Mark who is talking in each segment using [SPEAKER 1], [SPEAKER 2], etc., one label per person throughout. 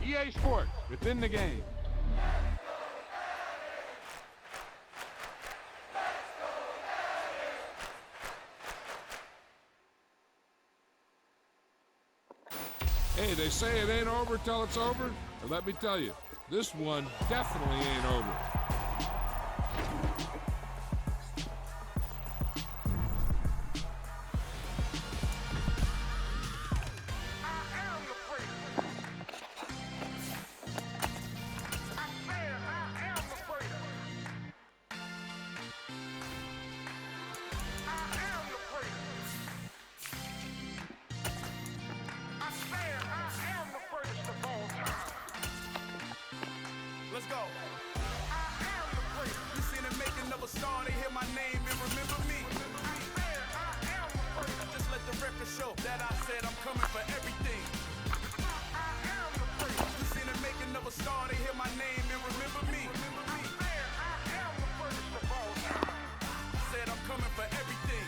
[SPEAKER 1] EA Sports, within the game. Hey, they say it ain't over till it's over. And let me tell you, this one definitely ain't over.
[SPEAKER 2] Let's go. I am the great. You seen the making of a star, they hear my name and remember me. I am the great. Just let the record show that I said I'm coming for everything. I am the great. You seen the making of a star, they hear my name and remember me. I am the greatest of all time. Said I'm coming for everything.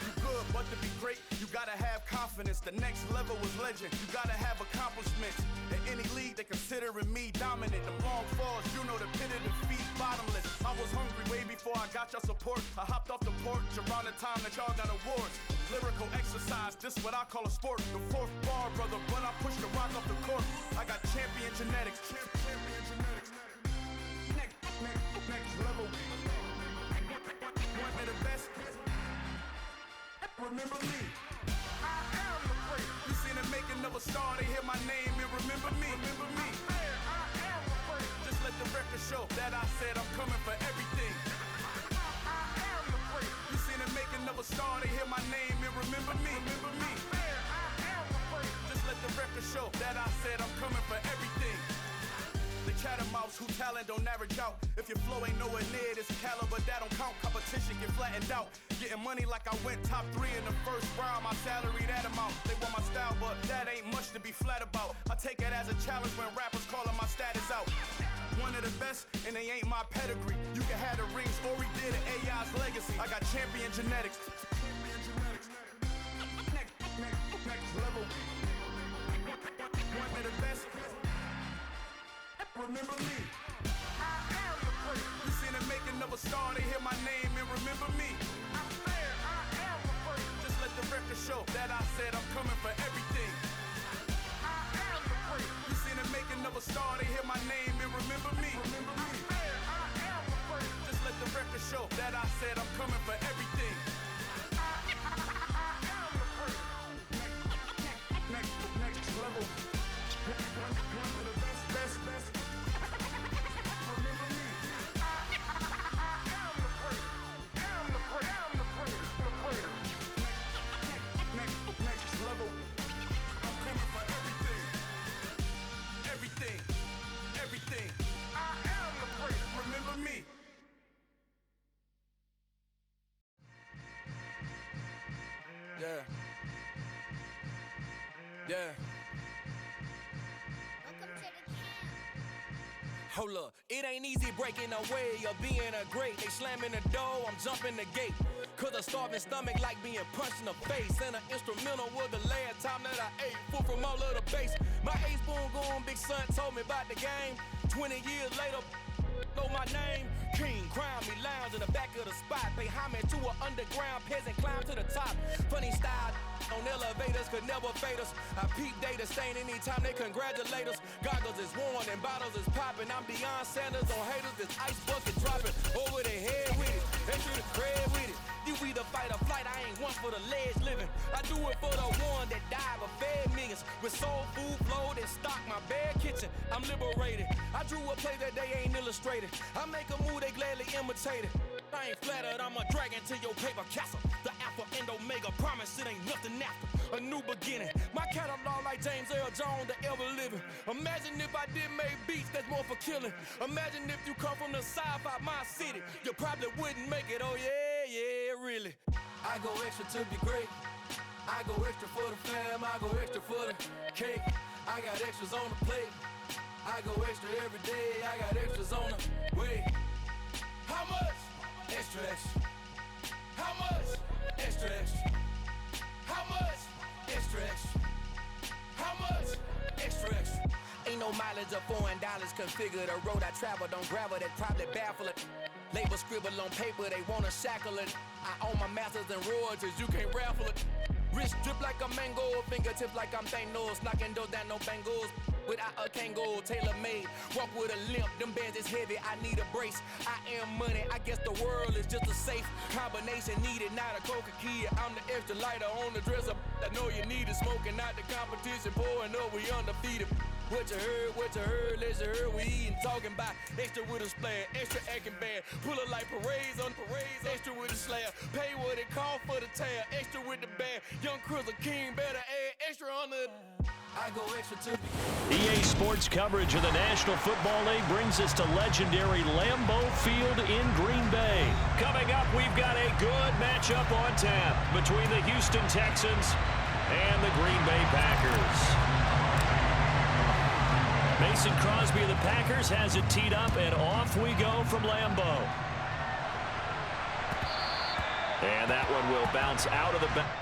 [SPEAKER 2] You good, but to be great, you gotta have confidence. The next level was legend. You gotta have accomplishments. In any league, they considering me dominant. The long falls, you know the pit of defeat, bottomless. I was hungry way before I got your support. I hopped off the porch around the time that y'all got awards. Lyrical exercise, this what I call a sport. The fourth bar, brother, when I push the rock off the court. I got champion genetics. Champion genetics. Next level. One of the best. Remember me. I am the great. You seen the making of a star, they hear my name and remember me. Remember me. I am the great. Just let the record show that I said I'm coming for everything. I am the great. You seen the making of a star, they hear my name and remember me. Remember me. I am the great. Just let the record show that I said I'm coming for everything. The catamounts who talent don't average out. If your flow ain't nowhere near this caliber, that don't count. Competition get flattened out. Getting money like I went top 3 in the first round. My salary that amount. They want my style, but that ain't much to be flat about. I take it as a challenge when rappers calling my status out. One of the best, and they ain't my pedigree. You can have the rings, or we did it, AI's legacy. I got champion genetics. Next level. One of the best. Remember me. I am the great. You seen the making of a star, they hear my name and remember me. I am the great. Just let the record show that I said I'm coming for everything. I am the great. You seen the making of a star, they hear my name and remember me. Remember me. I am the great. Just let the record show that I said I'm coming for everything. I am the great. Next level. One of the best. Remember me. I am the great. Am the great. Next level. I'm coming for everything. I am the great. Remember me. Yeah.
[SPEAKER 3] Hold up, it ain't easy breaking away or being a great. They slamming the door, I'm jumping the gate. Cause a starving stomach like being punched in the face. And an instrumental was the last time that I ate. Full from all of the bass. My ace boom going, big son told me about the game. 20 years later, know my name. King, crown me, lounge in the back of the spot. Pay homage to an underground peasant, climb to the top. Funny style on elevators could never fade us. I peep data stain anytime they congratulate us. Goggles is worn and bottles is popping. I'm Deion Sanders on haters, this ice bucket dropping. Over the head with it, extra the crib with it. You either fight or flight, I ain't one for the ledge living. I do it for the one that died but fed millions. With soul food flowed and stocked my bare kitchen. I'm liberated. I drew a play that they ain't illustrated. I make a move, they gladly imitate it. I ain't flattered, I'm a dragon to your paper castle. The Alpha and Omega, promise it ain't nothing after. A new beginning. My catalog like James Earl Jones, the ever living. Imagine if I did make beats that's more for killing. Imagine if you come from the south out my city. You probably wouldn't make it, oh yeah, really. I go extra to be great. I go extra for the fam, I go extra for the cake. I got extras on the plate. I go extra every day, I got extras on the way. How much? Extra, extra. How much? Extra, extra. How much? Extra, extra. How much? Extra, extra. Ain't no Low mileage of $4. Configure the road I travel. Don't gravel that probably baffle it. Label scribble on paper, they wanna shackle it. I own my masters and royalties, you can't raffle it. Wrist drip like a mango, fingertips like I'm Thanos. Knocking doors down, no bangles. Without a Kango, tailor-made. Walk with a limp, them bands is heavy, I need a brace. I am money, I guess the world is just a safe combination needed, not a coca key. I'm the extra lighter on the dresser. I know you need it, smoking out the competition, pouring up, we undefeated. What you heard, let's you heard, we eatin', talking about extra with a splash, extra acting bad, pull it like parades on parades, extra with a slab, pay what it cost for the tab, extra with the bag, young Crizzle King better add extra on the, I go extra to
[SPEAKER 4] EA Sports coverage of the National Football League brings us to legendary Lambeau Field in Green Bay. Coming up, we've got a good matchup on tap between the Houston Texans and the Green Bay Packers. Mason Crosby of the Packers has it teed up, and off we go from Lambeau. And that one will bounce out of the back.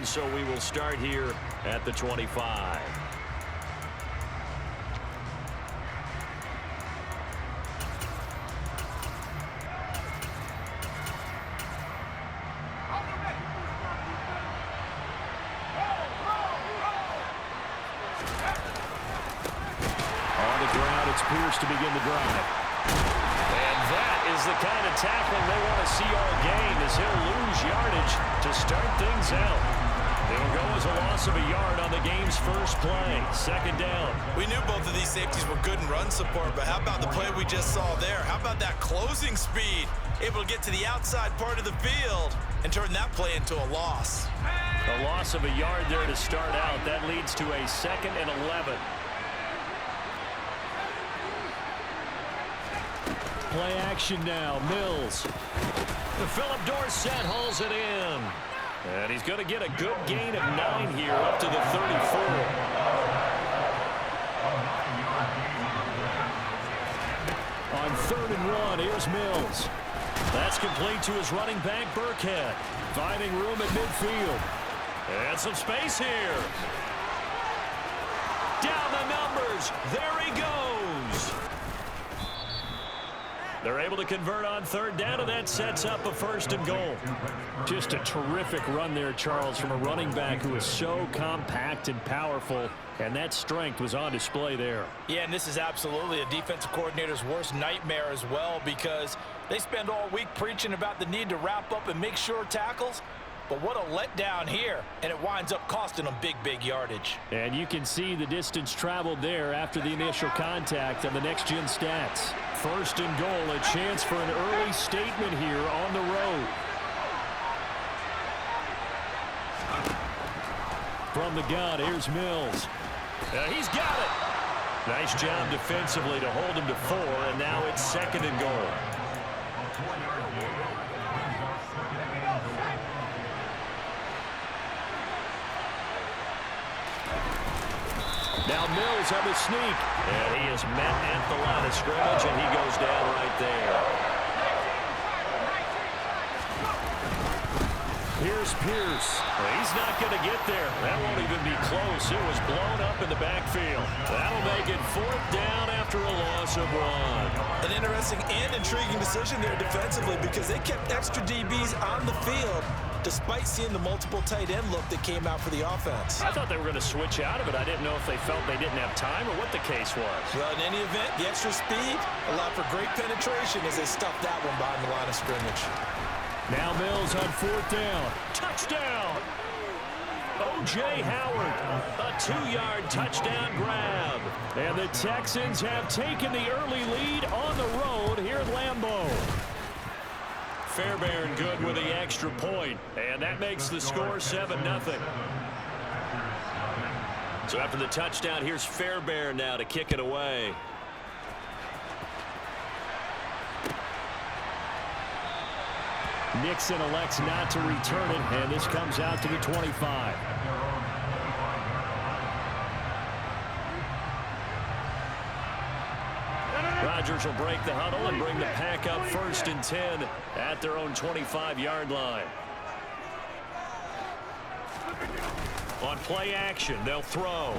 [SPEAKER 4] So we will start here at the 25. On the ground, it's Pierce to begin the drive. And that is the kind of tackling they want to see all game, as he'll lose yardage to start things out. It'll go as a loss of a yard on the game's first play. Second down.
[SPEAKER 5] We knew both of these safeties were good in run support, but how about the play we just saw there? How about that closing speed? Able to get to the outside part of the field and turn that play into a loss.
[SPEAKER 4] A loss of a yard there to start out. That leads to a 2nd and 11. Play action now. Mills. Philip Dorsett hauls it in. And he's going to get a good gain of 9 here up to the 34. On 3rd and 1, here's Mills. That's complete to his running back, Burkhead. Finding room at midfield. And some space here. Down the numbers. There he goes. They're able to convert on 3rd down, and that sets up a 1st and goal. Just a terrific run there, Charles, from a running back who is so compact and powerful, and that strength was on display there.
[SPEAKER 5] Yeah, and this is absolutely a defensive coordinator's worst nightmare as well, because they spend all week preaching about the need to wrap up and make sure tackles. But what a letdown here, and it winds up costing them big yardage.
[SPEAKER 4] And you can see the distance traveled there after the initial contact on the next-gen stats. 1st and goal, a chance for an early statement here on the road. From the gun, here's Mills. He's got it. Nice job defensively to hold him to 4, and now it's 2nd and goal. Now Mills on the sneak. And he is met at the line of scrimmage, and he goes down right there. Here's Pierce. He's not going to get there. That won't even be close. It was blown up in the backfield. That'll make it 4th down after a loss of 1.
[SPEAKER 5] An interesting and intriguing decision there defensively, because they kept extra DBs on the field despite seeing the multiple tight end look that came out for the offense.
[SPEAKER 4] I thought they were going to switch out of it. I didn't know if they felt they didn't have time or what the case was.
[SPEAKER 5] Well, in any event, the extra speed allowed for great penetration as they stuffed that one behind the line of scrimmage.
[SPEAKER 4] Now Mills on 4th down. Touchdown! O.J. Howard, a 2-yard touchdown grab. And the Texans have taken the early lead on the road here at Lambeau. Fairbairn good with the extra point, and that makes the score 7-0. So after the touchdown, here's Fairbairn now to kick it away. Nixon elects not to return it, and this comes out to the 25. Rodgers will break the huddle and bring the pack up 1st and 10 at their own 25-yard line. On play action, they'll throw.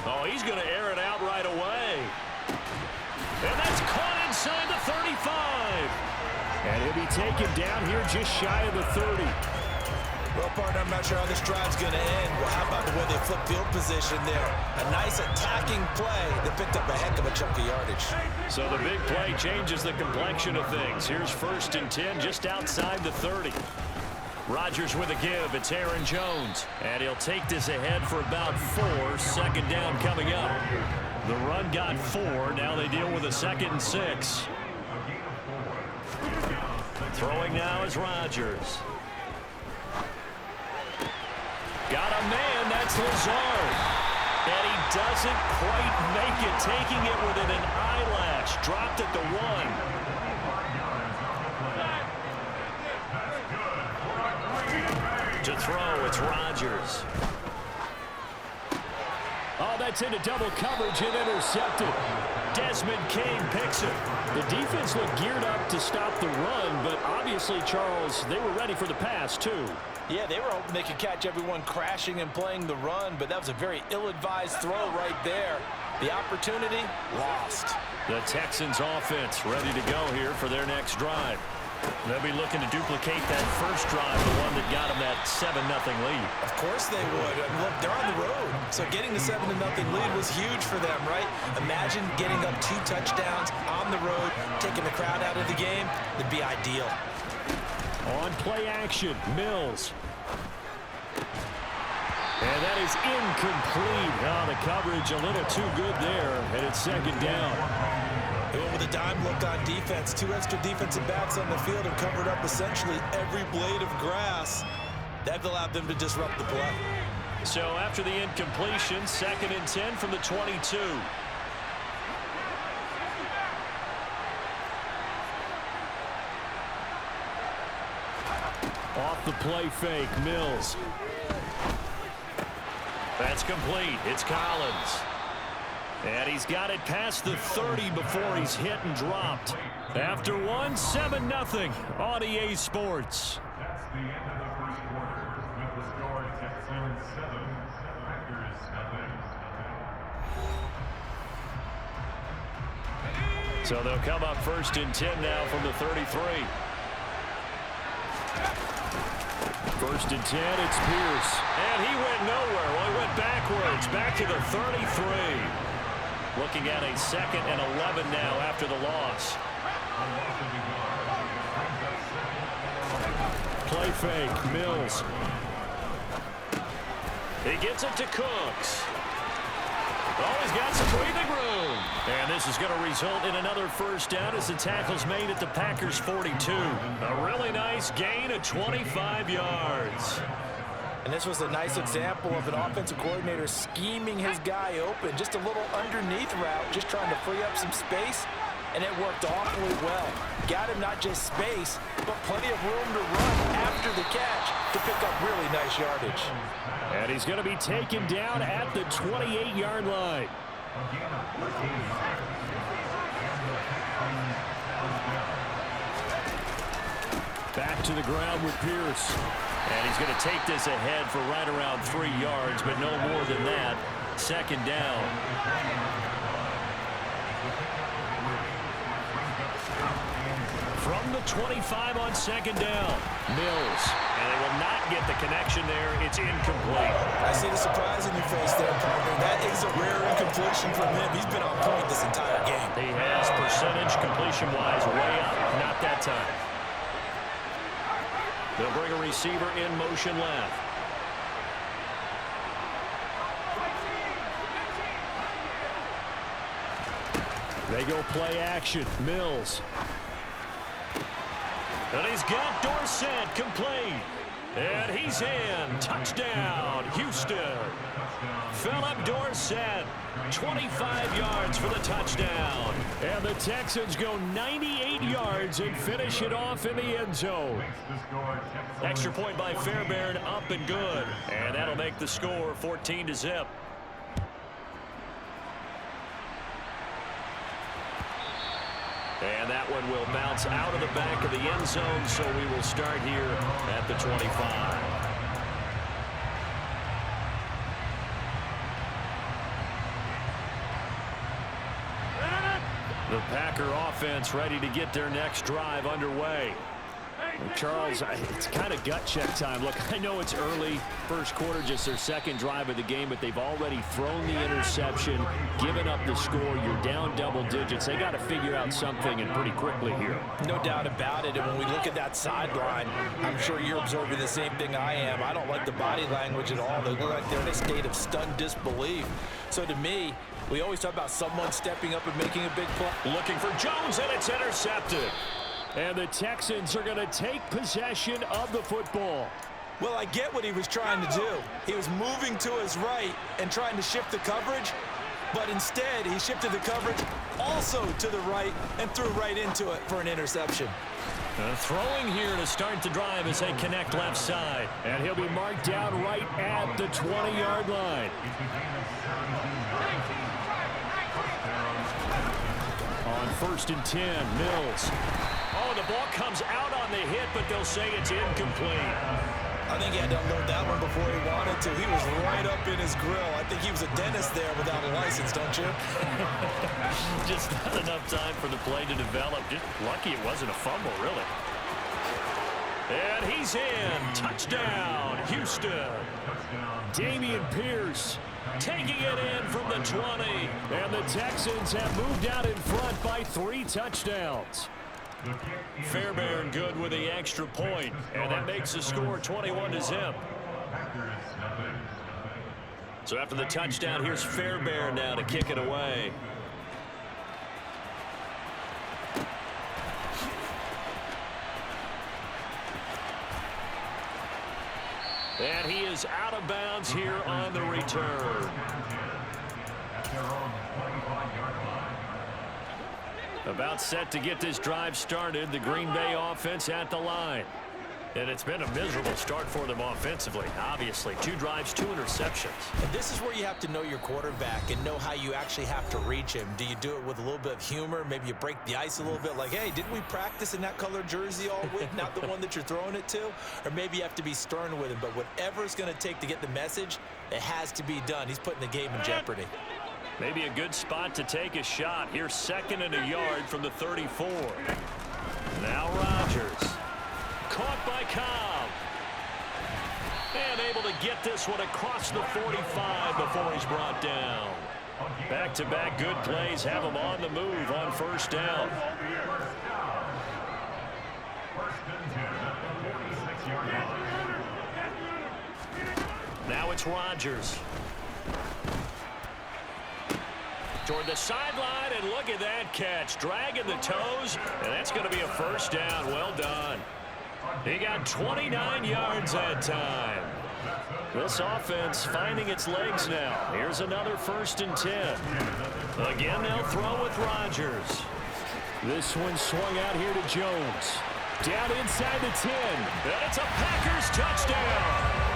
[SPEAKER 4] Oh, he's going to air it out right away. And that's caught inside the 35. And he'll be taken down here just shy of the 30.
[SPEAKER 5] Well, partner, I'm not sure how this drive's going to end. Well, how about the way they flip field position there? A nice attacking play that picked up a heck of a chunk of yardage.
[SPEAKER 4] So the big play changes the complexion of things. Here's 1st and 10 just outside the 30. Rodgers with a give. It's Aaron Jones. And he'll take this ahead for about 4. 2nd down coming up. The run got 4. Now they deal with a 2nd and 6. Throwing now is Rodgers. Got a man. That's Lazard. And he doesn't quite make it. Taking it within an eyelash. Dropped at the 1. To throw, it's Rodgers. Oh, that's into double coverage and intercepted. Desmond King picks it. The defense looked geared up to stop the run, but obviously, Charles, they were ready for the pass, too.
[SPEAKER 5] Yeah, they were hoping they could catch everyone crashing and playing the run, but that was a very ill-advised throw right there. The opportunity, lost.
[SPEAKER 4] The Texans offense ready to go here for their next drive. They'll be looking to duplicate that first drive, the one that got them that 7-0 lead.
[SPEAKER 5] Of course they would. I mean, look, they're on the road. So getting the 7-0 lead was huge for them, right? Imagine getting up 2 touchdowns on the road, taking the crowd out of the game. That'd be ideal.
[SPEAKER 4] On play action, Mills. And that is incomplete. Oh, the coverage a little too good there, and it's 2nd down.
[SPEAKER 5] They went with a dime look on defense. 2 extra defensive backs on the field and covered up essentially every blade of grass. That allowed them to disrupt the play.
[SPEAKER 4] So after the incompletion, 2nd and 10 from the 22. Off the play fake, Mills. That's complete. It's Collins. And he's got it past the 30 before he's hit and dropped. After 1, 7-0 on EA Sports.
[SPEAKER 6] That's the end of the first quarter with the score Texans 7, Packers 0.
[SPEAKER 4] So they'll come up 1st and 10 now from the 33. 1st and 10, it's Pierce. And he went nowhere. Well, he went backwards, back to the 33. Looking at a 2nd and 11 now after the loss. Play fake, Mills. He gets it to Cooks. Oh, he's got some breathing room. And this is going to result in another 1st down as the tackle's made at the Packers' 42. A really nice gain of 25 yards.
[SPEAKER 5] And this was a nice example of an offensive coordinator scheming his guy open. Just a little underneath route, just trying to free up some space, and it worked awfully well. Got him not just space, but plenty of room to run after the catch to pick up really nice yardage.
[SPEAKER 4] And he's going to be taken down at the 28-yard line. Back to the ground with Pierce. And he's going to take this ahead for right around 3 yards, but no more than that. 2nd down. From the 25 on 2nd down. Mills. And they will not get the connection there. It's incomplete.
[SPEAKER 5] I see the surprise in your face there, partner. That is a rare incompletion from him. He's been on point this entire game.
[SPEAKER 4] He has percentage completion-wise way up. Not that time. They'll bring a receiver in motion left. They go play action. Mills. And he's got Dorsett complete. And he's in. Touchdown, Houston. Philip Dorsett, 25 yards for the touchdown. And the Texans go 98 yards and finish it off in the end zone. Extra point by Fairbairn, up and good. And that'll make the score 14-0. And that one will bounce out of the back of the end zone, so we will start here at the 25. The Packer offense ready to get their next drive underway. Charles, it's kind of gut check time. Look, I know it's early, first quarter, just their second drive of the game, but they've already thrown the interception, given up the score. You're down double digits. They got to figure out something, and pretty quickly here.
[SPEAKER 5] No doubt about it. And when we look at that sideline, I'm sure you're observing the same thing I am. I don't like the body language at all. They look like they're in a state of stunned disbelief. So to me, we always talk about someone stepping up and making a big play.
[SPEAKER 4] Looking for Jones, and it's intercepted. And the Texans are going to take possession of the football.
[SPEAKER 5] Well, I get what he was trying to do. He was moving to his right and trying to shift the coverage, but instead he shifted the coverage also to the right and threw right into it for an interception.
[SPEAKER 4] Throwing here to start the drive as they connect left side. And he'll be marked down right at the 20-yard line. On 1st and 10, Mills. Oh, the ball comes out on the hit, but they'll say it's incomplete.
[SPEAKER 5] I think he had to unload that one before he wanted to. He was right up in his grill. I think he was a dentist there without a license, don't you?
[SPEAKER 4] Just not enough time for the play to develop. Just lucky it wasn't a fumble, really. And he's in. Touchdown, Houston. Damian Pierce taking it in from the 20. And the Texans have moved out in front by 3 touchdowns. Fairbairn good with the extra point, and that makes the score 21-0. So after the touchdown, here's Fairbairn now to kick it away. And he is out of bounds here on the return. About set to get this drive started. The Green Bay offense at the line. And it's been a miserable start for them offensively, obviously. 2 drives, 2 interceptions.
[SPEAKER 5] And this is where you have to know your quarterback and know how you actually have to reach him. Do you do it with a little bit of humor? Maybe you break the ice a little bit, like, hey, didn't we practice in that color jersey all week, not the one that you're throwing it to? Or maybe you have to be stern with him. But whatever it's going to take to get the message, it has to be done. He's putting the game in jeopardy.
[SPEAKER 4] Maybe a good spot to take a shot. Here's 2nd and a yard from the 34. Now Rodgers. Caught by Cobb. And able to get this one across the 45 before he's brought down. Back-to-back good plays have him on the move on 1st down. Now it's Rodgers. Toward the sideline, and look at that catch. Dragging the toes, and that's going to be a 1st down. Well done. He got 29 yards that time. This offense finding its legs now. Here's another 1st and 10. Again, they'll throw with Rodgers. This one swung out here to Jones. Down inside the 10. And it's a Packers touchdown.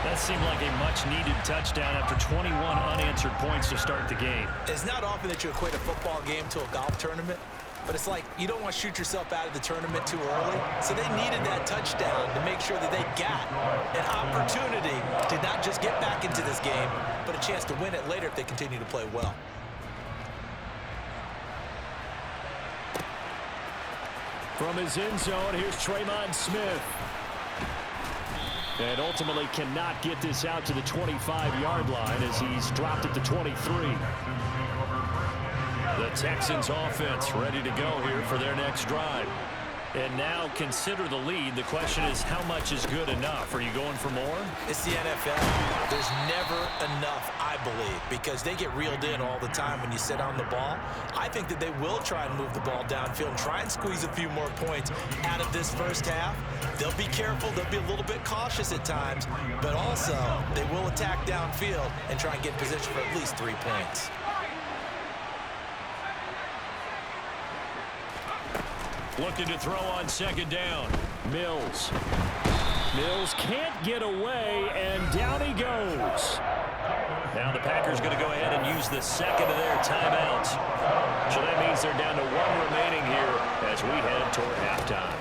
[SPEAKER 4] That seemed like a much-needed touchdown after 21 unanswered points to start the game.
[SPEAKER 5] It's not often that you equate a football game to a golf tournament, but it's like you don't want to shoot yourself out of the tournament too early. So they needed that touchdown to make sure that they got an opportunity to not just get back into this game, but a chance to win it later if they continue to play well.
[SPEAKER 4] From his end zone, here's Tremont Smith. And ultimately cannot get this out to the 25-yard line as he's dropped it to 23. The Texans offense ready to go here for their next drive. And now consider the lead. The question is, how much is good enough? Are you going for more?
[SPEAKER 5] It's the NFL. There's never enough, I believe, because they get reeled in all the time when you sit on the ball. I think that they will try and move the ball downfield and try and squeeze a few more points out of this first half. They'll be careful. They'll be a little bit cautious at times, but also they will attack downfield and try and get in position for at least 3 points.
[SPEAKER 4] Looking to throw on second down. Mills. Mills can't get away, and down he goes. Now the Packers going to go ahead and use the second of their timeouts. So that means they're down to 1 remaining here as we head toward halftime.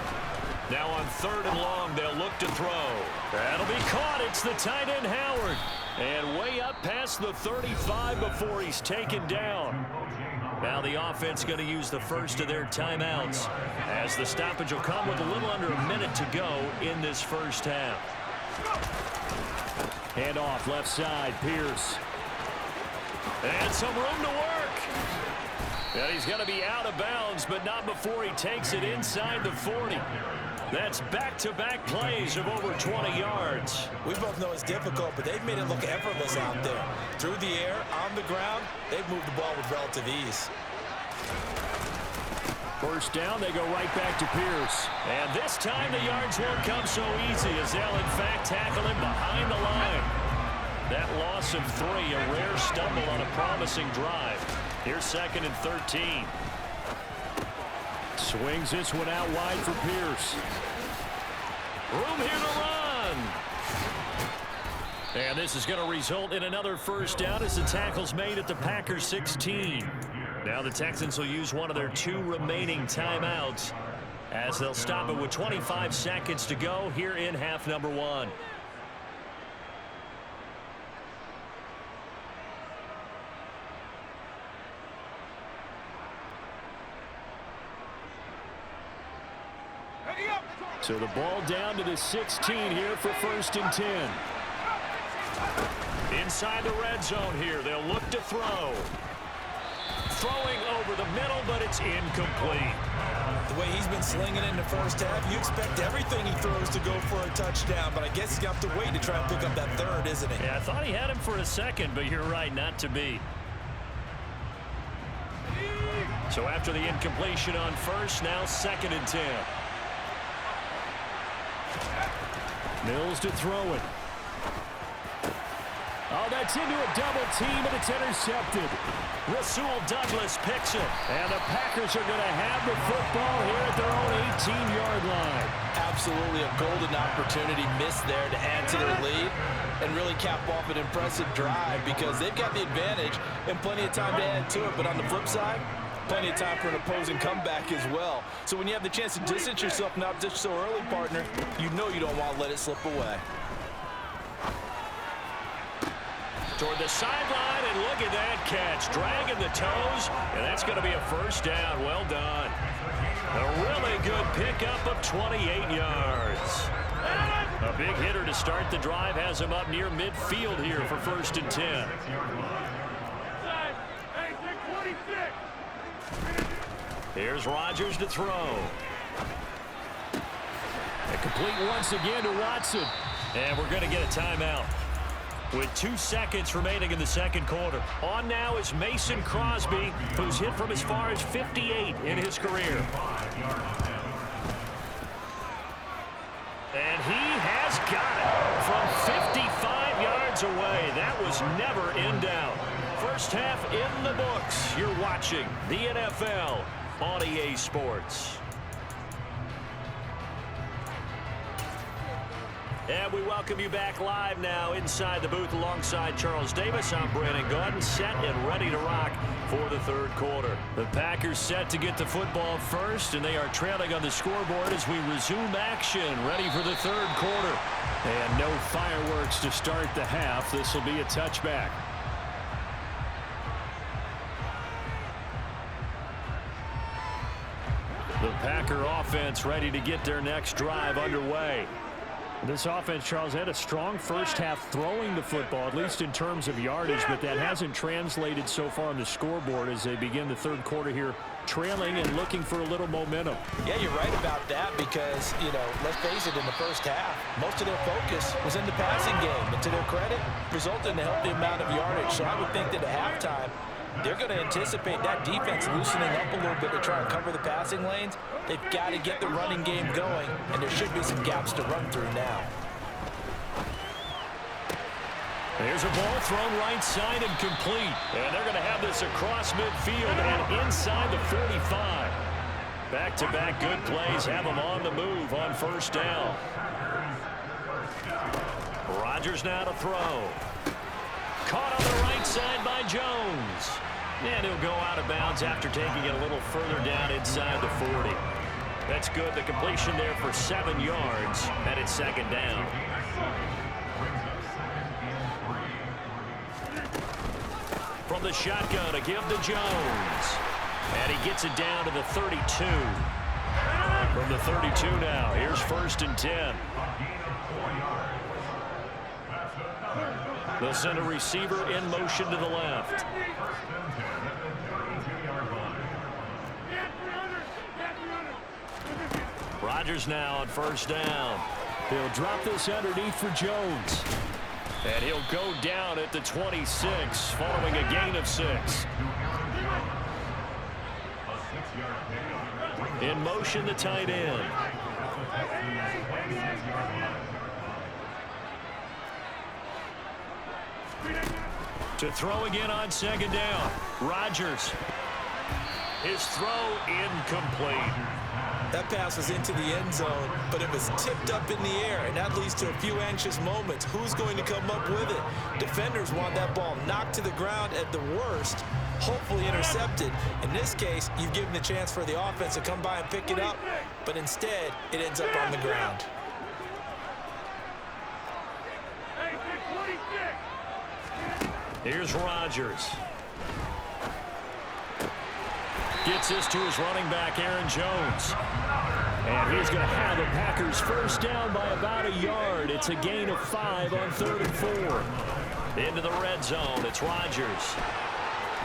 [SPEAKER 4] Now on 3rd and long, they'll look to throw. That'll be caught. It's the tight end, Howard. And way up past the 35 before he's taken down. Now the offense going to use the first of their timeouts as the stoppage will come with a little under a minute to go in this first half. Hand off left side, Pierce. And some room to work. And he's going to be out of bounds, but not before he takes it inside the 40. That's back-to-back plays of over 20 yards.
[SPEAKER 5] We both know it's difficult, but they've made it look effortless out there. Through the air, on the ground, they've moved the ball with relative ease.
[SPEAKER 4] First down, they go right back to Pierce. And this time the yards won't come so easy as they'll, in fact, tackle him behind the line. That loss of 3, a rare stumble on a promising drive. Here's 2nd and 13. Swings this one out wide for Pierce. Room here to run. And this is going to result in another first down as the tackle's made at the Packers 16. Now the Texans will use one of their 2 remaining timeouts as they'll stop it with 25 seconds to go here in half number 1. So the ball down to the 16 here for 1st and 10. Inside the red zone here, they'll look to throw. Throwing over the middle, but it's incomplete.
[SPEAKER 5] The way he's been slinging it in the first half, you expect everything he throws to go for a touchdown, but I guess he's going to have to wait to try and pick up that 3rd, isn't he?
[SPEAKER 4] Yeah, I thought he had him for a second, but you're right, not to be. So after the incompletion on 1st, now 2nd and 10. Mills to throw it. Oh, that's into a double team, and it's intercepted. Rasul Douglas picks it, and the Packers are going to have the football here at their own 18-yard line.
[SPEAKER 5] Absolutely a golden opportunity missed there to add to their lead and really cap off an impressive drive because they've got the advantage and plenty of time to add to it. But on the flip side, plenty of time for an opposing comeback as well. So when you have the chance to distance yourself not just so early, partner, you know you don't want to let it slip away.
[SPEAKER 4] Toward the sideline, and look at that catch. Dragging the toes, and that's going to be a first down. Well done. A really good pickup of 28 yards. A big hitter to start the drive has him up near midfield here for 1st and 10. Here's Rodgers to throw. And complete once again to Watson. And we're going to get a timeout with 2 seconds remaining in the 2nd quarter. On now is Mason Crosby, who's hit from as far as 58 in his career. And he has got it from 55 yards away. That was never in doubt. First half in the books. You're watching the NFL on EA Sports. And we welcome you back live now inside the booth alongside Charles Davis. I'm Brandon Gordon, set and ready to rock for the 3rd quarter. The Packers set to get the football first, and they are trailing on the scoreboard as we resume action, ready for the 3rd quarter. And no fireworks to start the half. This will be a touchback. The Packer offense ready to get their next drive underway. This offense, Charles, had a strong first half throwing the football, at least in terms of yardage, but that hasn't translated so far on the scoreboard as they begin the third quarter here, trailing and looking for a little momentum.
[SPEAKER 5] Yeah, you're right about that because, let's face it, in the first half, most of their focus was in the passing game. And to their credit, resulted in a healthy amount of yardage. So I would think that at halftime, they're going to anticipate that defense loosening up a little bit to try and cover the passing lanes. They've got to get the running game going, and there should be some gaps to run through now.
[SPEAKER 4] There's a ball thrown right side and complete. And they're going to have this across midfield and inside the 45. Back-to-back good plays have them on the move on first down. Rodgers now to throw. Caught on the right side by Jones. And he'll go out of bounds after taking it a little further down inside the 40. That's good. The completion there for 7 yards. And it's second down. From the shotgun to give to Jones. And he gets it down to the 32. From the 32 now, here's 1st and 10. They'll send a receiver in motion to the left. Rodgers now on first down. He'll drop this underneath for Jones. And he'll go down at the 26 following a gain of 6. In motion, the tight end. To throw again on second down. Rodgers. His throw incomplete.
[SPEAKER 5] That pass was into the end zone, but it was tipped up in the air, and that leads to a few anxious moments. Who's going to come up with it? Defenders want that ball knocked to the ground at the worst, hopefully intercepted. In this case, you've given the chance for the offense to come by and pick it up, but instead, it ends up on the ground.
[SPEAKER 4] Here's Rodgers. Gets this to his running back, Aaron Jones. And he's going to have the Packers first down by about a yard. It's a gain of 5 on 3rd and 4. Into the red zone, it's Rodgers.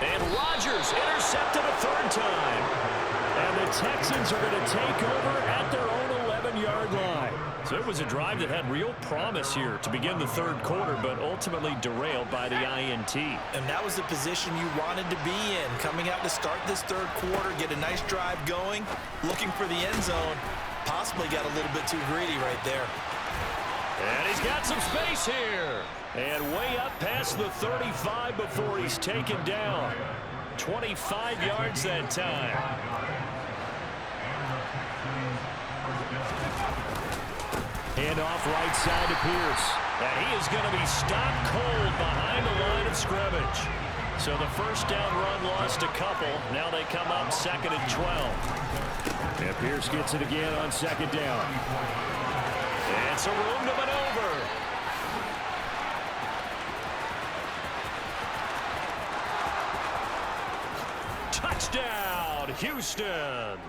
[SPEAKER 4] And Rodgers intercepted a 3rd time. And the Texans are going to take over at their own 11-yard line. So it was a drive that had real promise here to begin the 3rd quarter, but ultimately derailed by the INT.
[SPEAKER 5] And that was the position you wanted to be in. Coming out to start this 3rd quarter, get a nice drive going, looking for the end zone. Possibly got a little bit too greedy right there.
[SPEAKER 4] And he's got some space here. And way up past the 35 before he's taken down. 25 yards that time. Hand off right side to Pierce. And he is going to be stopped cold behind the line of scrimmage. So the first down run lost a couple. Now they come up 2nd and 12. And Pierce gets it again on 2nd down. And some room to maneuver. Touchdown, Houston.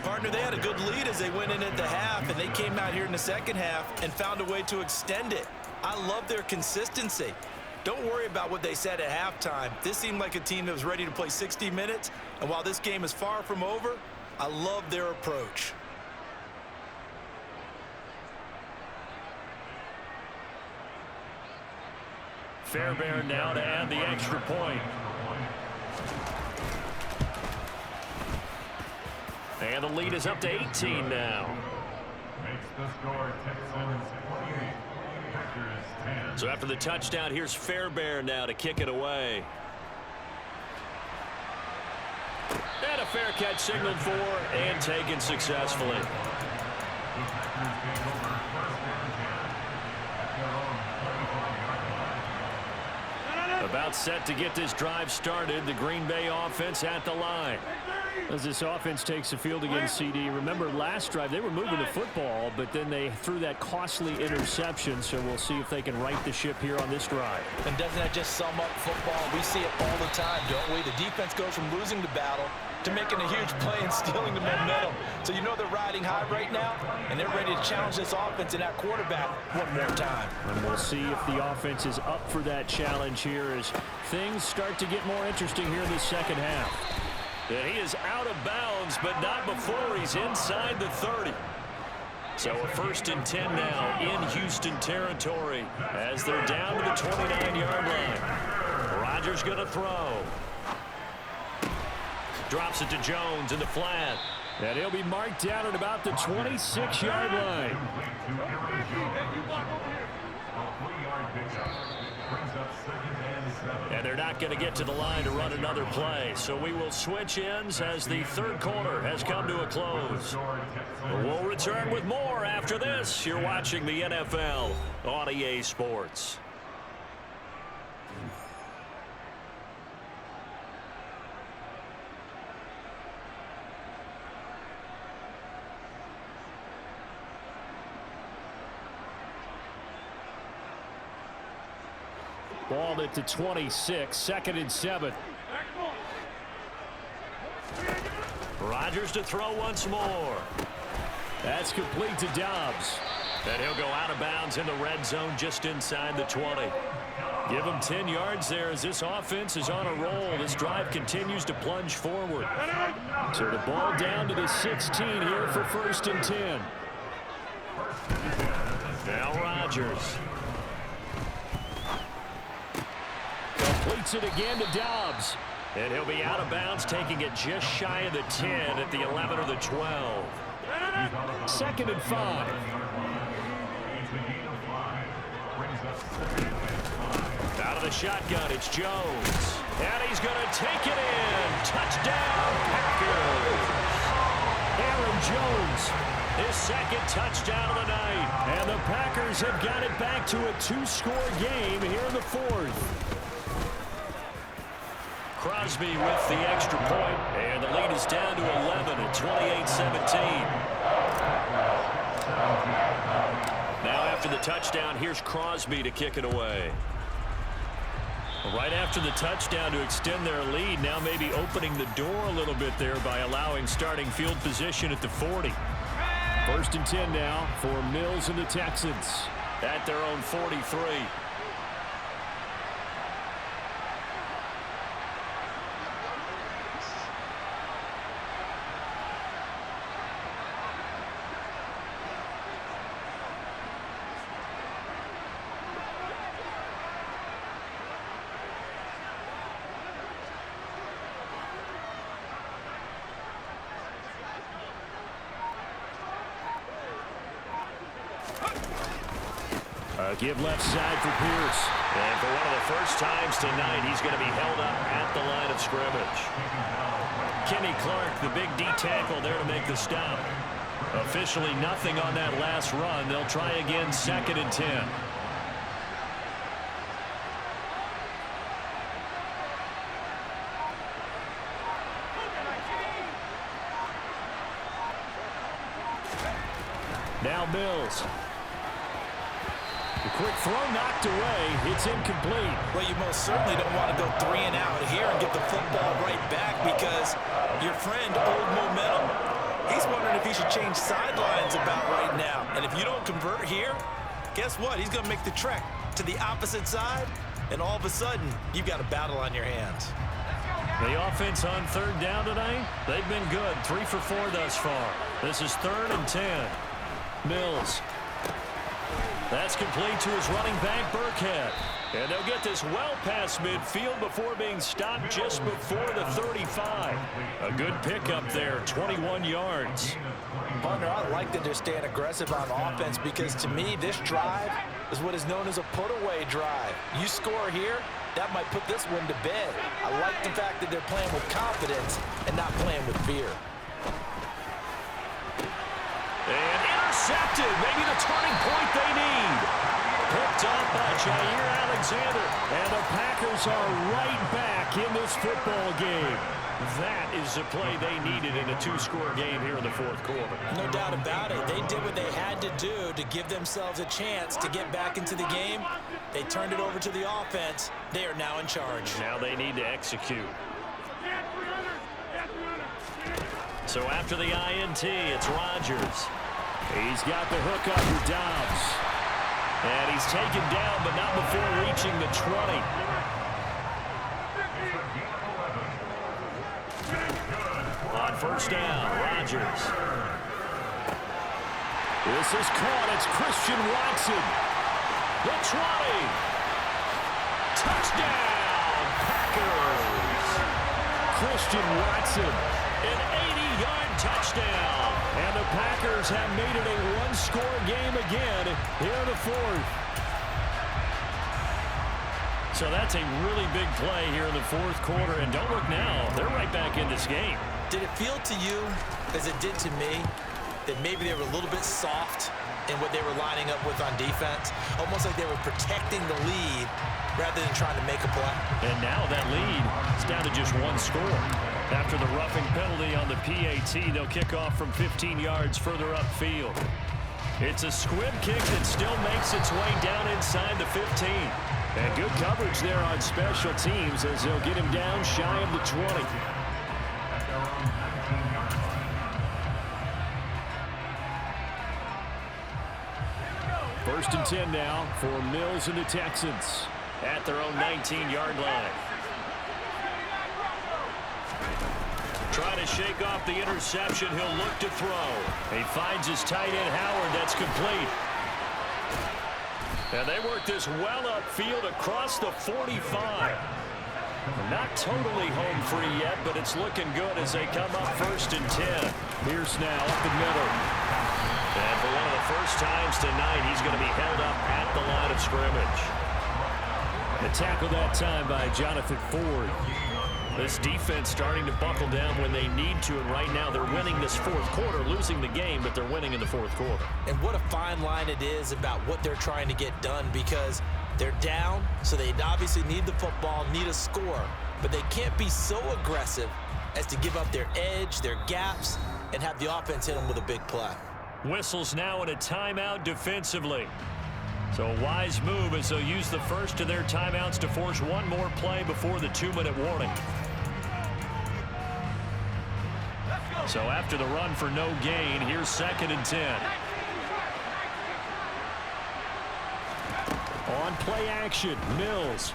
[SPEAKER 5] Partner, they had a good lead as they went in at the half, and they came out here in the second half and found a way to extend it. I love their consistency. Don't worry about what they said at halftime. This seemed like a team that was ready to play 60 minutes, and while this game is far from over, I love their approach.
[SPEAKER 4] Fairbairn now to add the extra point. And the lead is up to 18 now.
[SPEAKER 6] Makes the score Texans 28, Packers 10.
[SPEAKER 4] So after the touchdown, here's Fairbairn now to kick it away. And a fair catch signaled for and taken successfully. About set to get this drive started. The Green Bay offense at the line. As this offense takes the field against CD, remember last drive they were moving the football, but then they threw that costly interception, so we'll see if they can right the ship here on this drive.
[SPEAKER 5] And doesn't that just sum up football? We see it all the time, don't we? The defense goes from losing the battle to making a huge play and stealing the momentum. So you know they're riding high right now, and they're ready to challenge this offense and that quarterback one more time.
[SPEAKER 4] And we'll see if the offense is up for that challenge here as things start to get more interesting here in the second half. And he is out of bounds, but not before he's inside the 30. So a 1st and 10 now in Houston territory as they're down to the 29-yard line. Rodgers going to throw. Drops it to Jones in the flat. And he'll be marked down at about the 26-yard line. And they're not going to get to the line to run another play. So we will switch ends as the third quarter has come to a close. We'll return with more after this. You're watching the NFL on EA Sports. Ball at the 26, 2nd and 7. Rodgers to throw once more. That's complete to Dobbs. And he'll go out of bounds in the red zone just inside the 20. Give him 10 yards there as this offense is on a roll. This drive continues to plunge forward. So the ball down to the 16 here for 1st and 10. Now Rodgers. Completes it again to Dobbs. And he'll be out of bounds, taking it just shy of the 10 at the 11 or the 12. 2nd and 5. Out of the shotgun, it's Jones. And he's going to take it in. Touchdown, Packers. Aaron Jones, his 2nd touchdown of the night. And the Packers have got it back to a 2-score game here in the 4th. Crosby with the extra point, and the lead is down to 11 at 28-17. Now after the touchdown, here's Crosby to kick it away. Right after the touchdown to extend their lead, now maybe opening the door a little bit there by allowing starting field position at the 40. 1st and 10 now for Mills and the Texans at their own 43. Give left side for Pierce. And for one of the first times tonight, he's going to be held up at the line of scrimmage. Kenny Clark, the big D tackle there to make the stop. Officially nothing on that last run. They'll try again 2nd and 10. Now Mills. The quick throw knocked away. It's incomplete.
[SPEAKER 5] Well, you most certainly don't want to go 3 and out here and get the football right back because your friend, Old Momentum, he's wondering if he should change sidelines about right now. And if you don't convert here, guess what? He's going to make the trek to the opposite side, and all of a sudden, you've got a battle on your hands.
[SPEAKER 4] The offense on 3rd down tonight, they've been good. 3 for 4 thus far. This is 3rd and 10. Mills. That's complete to his running back, Burkhead. And they'll get this well past midfield before being stopped just before the 35. A good pickup there, 21 yards.
[SPEAKER 5] Partner, I like that they're staying aggressive on offense because to me, this drive is what is known as a put-away drive. You score here, that might put this one to bed. I like the fact that they're playing with confidence and not playing with fear.
[SPEAKER 4] And intercepted, maybe the turning point they need. Picked up by Jair Alexander. And the Packers are right back in this football game. That is the play they needed in a two-score game here in the fourth quarter.
[SPEAKER 5] No doubt about it. They did what they had to do to give themselves a chance to get back into the game. They turned it over to the offense. They are now in charge.
[SPEAKER 4] Now they need to execute. So after the INT, it's Rodgers. He's got the hook up for Dobbs. And he's taken down, but not before reaching the 20. On first down, Rodgers. This is caught. It's Christian Watson. The 20. Touchdown, Packers. Christian Watson, an 80-yard touchdown. And the Packers have made it a one-score game again here in the fourth. So that's a really big play here in the fourth quarter. And don't look now, they're right back in this game.
[SPEAKER 5] Did it feel to you, as it did to me, that maybe they were a little bit soft in what they were lining up with on defense? Almost like they were protecting the lead rather than trying to make a play.
[SPEAKER 4] And now that lead is down to just one score. After the roughing penalty on the PAT, they'll kick off from 15 yards further upfield. It's a squib kick that still makes its way down inside the 15. And good coverage there on special teams as they'll get him down shy of the 20. First and 10 now for Mills and the Texans at their own 19-yard line. Trying to shake off the interception. He'll look to throw. He finds his tight end, Howard. That's complete. And they work this well upfield across the 45. Not totally home free yet, but it's looking good as they come up first and 10. Pierce now up the middle. And for one of the first times tonight, he's going to be held up at the line of scrimmage. The tackle that time by Jonathan Ford. This defense starting to buckle down when they need to, and right now they're winning this fourth quarter, losing the game, but they're winning in the fourth quarter.
[SPEAKER 5] And what a fine line it is about what they're trying to get done, because they're down, so they obviously need the football, need a score, but they can't be so aggressive as to give up their edge, their gaps, and have the offense hit them with a big play.
[SPEAKER 4] Whistles now in a timeout defensively. So a wise move as they'll use the first of their timeouts to force one more play before the 2-minute warning. So after the run for no gain, here's second and 10. On play action, Mills.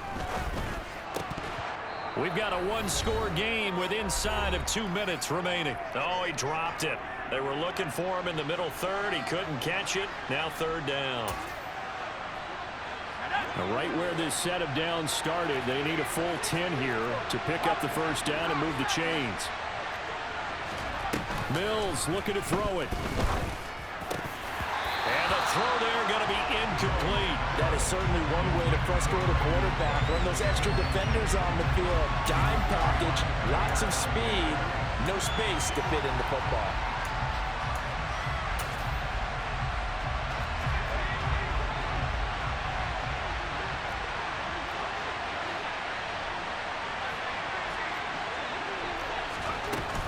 [SPEAKER 4] We've got a one-score game with inside of 2 minutes remaining. Oh, he dropped it. They were looking for him in the middle third. He couldn't catch it. Now third down. Now right where this set of downs started, they need a full 10 here to pick up the first down and move the chains. Mills looking to throw it. And the throw there going to be incomplete.
[SPEAKER 5] That is certainly one way to frustrate a quarterback. Run those extra defenders on the field. Dime package, lots of speed, no space to fit in the football.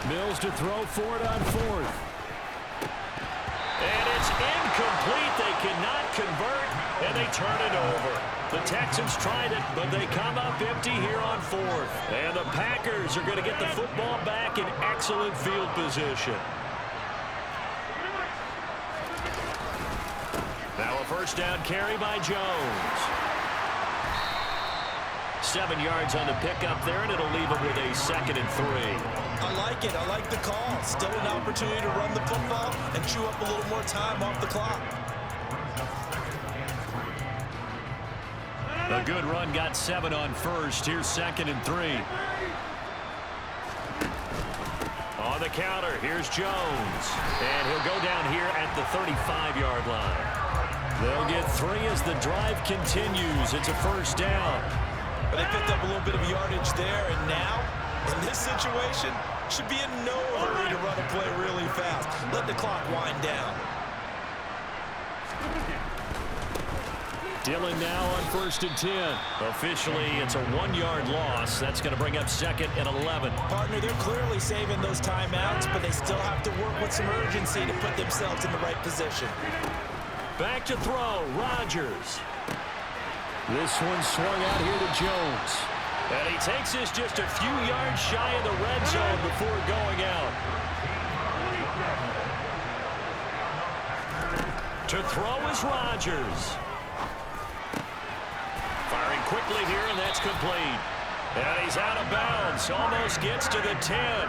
[SPEAKER 4] Mills to throw for it on fourth. And it's incomplete. They cannot convert, and they turn it over. The Texans tried it, but they come up empty here on fourth. And the Packers are going to get the football back in excellent field position. Now a first down carry by Jones. 7 yards on the pickup there, and it'll leave him with a second and 3.
[SPEAKER 5] I like it. I like the call. Still an opportunity to run the football and chew up a little more time off the clock.
[SPEAKER 4] A good run, got 7 on first. Here's second and 3. On the counter, here's Jones. And he'll go down here at the 35-yard line. They'll get 3 as the drive continues. It's a first down.
[SPEAKER 5] But they picked up a little bit of yardage there, and now, in this situation, should be in no hurry to run a play really fast. Let the clock wind down.
[SPEAKER 4] Dillon now on 1st and 10. Officially, it's a 1-yard loss. That's going to bring up 2nd and 11.
[SPEAKER 5] Partner, they're clearly saving those timeouts, but they still have to work with some urgency to put themselves in the right position.
[SPEAKER 4] Back to throw, Rodgers. This one swung out here to Jones. And he takes this just a few yards shy of the red zone before going out. To throw is Rodgers. Firing quickly here, and that's complete. And he's out of bounds. Almost gets to the 10.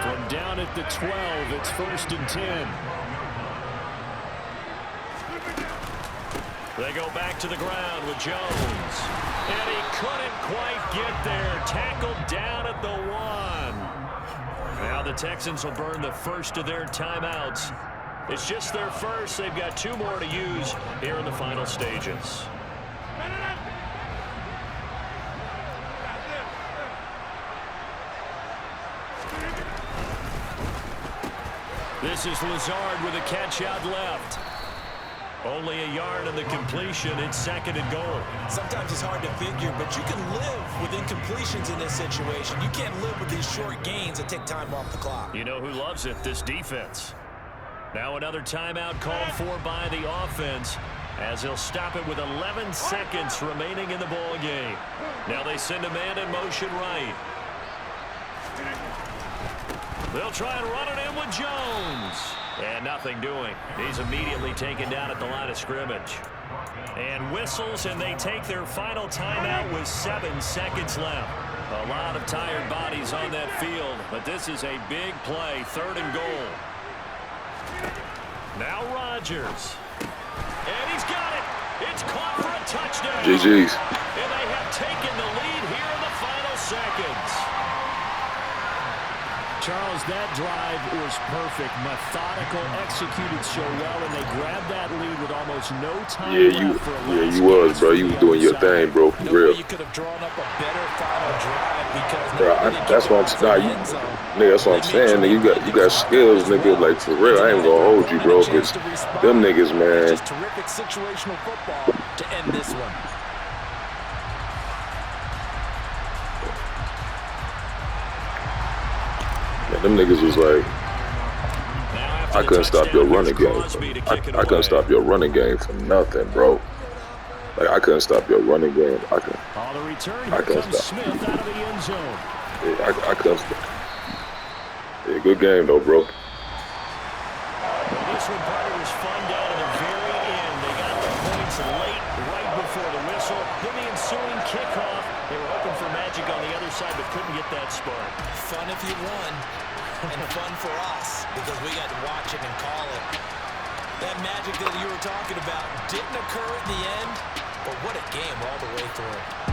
[SPEAKER 4] From down at the 12, it's 1st and 10. They go back to the ground with Jones. And he couldn't quite get there. Tackled down at the 1. Now the Texans will burn the first of their timeouts. It's just their first. They've got 2 more to use here in the final stages. This is Lazard with a catch out left. Only a yard on the completion. It's 2nd and goal.
[SPEAKER 5] Sometimes it's hard to figure, but you can live with incompletions in this situation. You can't live with these short gains that take time off the clock.
[SPEAKER 4] You know who loves it? This defense. Now another timeout called for by the offense as he'll stop it with 11 seconds remaining in the ball game. Now they send a man in motion right. They'll try and run it in with Jones. And nothing doing. He's immediately taken down at the line of scrimmage. And whistles, and they take their final timeout with 7 seconds left. A lot of tired bodies on that field, but this is a big play, 3rd and goal. Now Rodgers. And he's got it. It's caught for a touchdown.
[SPEAKER 7] GG's.
[SPEAKER 4] And they have taken the lead here in the final seconds.
[SPEAKER 8] Charles, that drive was perfect. Methodical, executed so well, and they grabbed that lead with almost no time left for a last
[SPEAKER 7] you was, bro. You was doing your thing, bro, for real.
[SPEAKER 5] You could have drawn up a better final drive because
[SPEAKER 7] that's what I'm saying. Nigga, that's what I'm saying. Nigga, you got skills, nigga. Like, for real, I ain't gonna hold you, bro, because them niggas, man.
[SPEAKER 5] Just terrific situational football to end this one.
[SPEAKER 7] Them niggas was like, I couldn't stop your running game. I couldn't stop your running game for nothing, bro. Like, I couldn't stop your running game. I couldn't stop. Yeah, I couldn't stop. Yeah, good game though, bro.
[SPEAKER 4] This one probably was fun down to the very end. They got the points late, right before the whistle. Then the ensuing kickoff. They were hoping for magic on the other side, but couldn't get that spark.
[SPEAKER 5] Fun if you won. And fun for us because we got to watch it and call it. That magic that you were talking about didn't occur in the end, but what a game all the way through.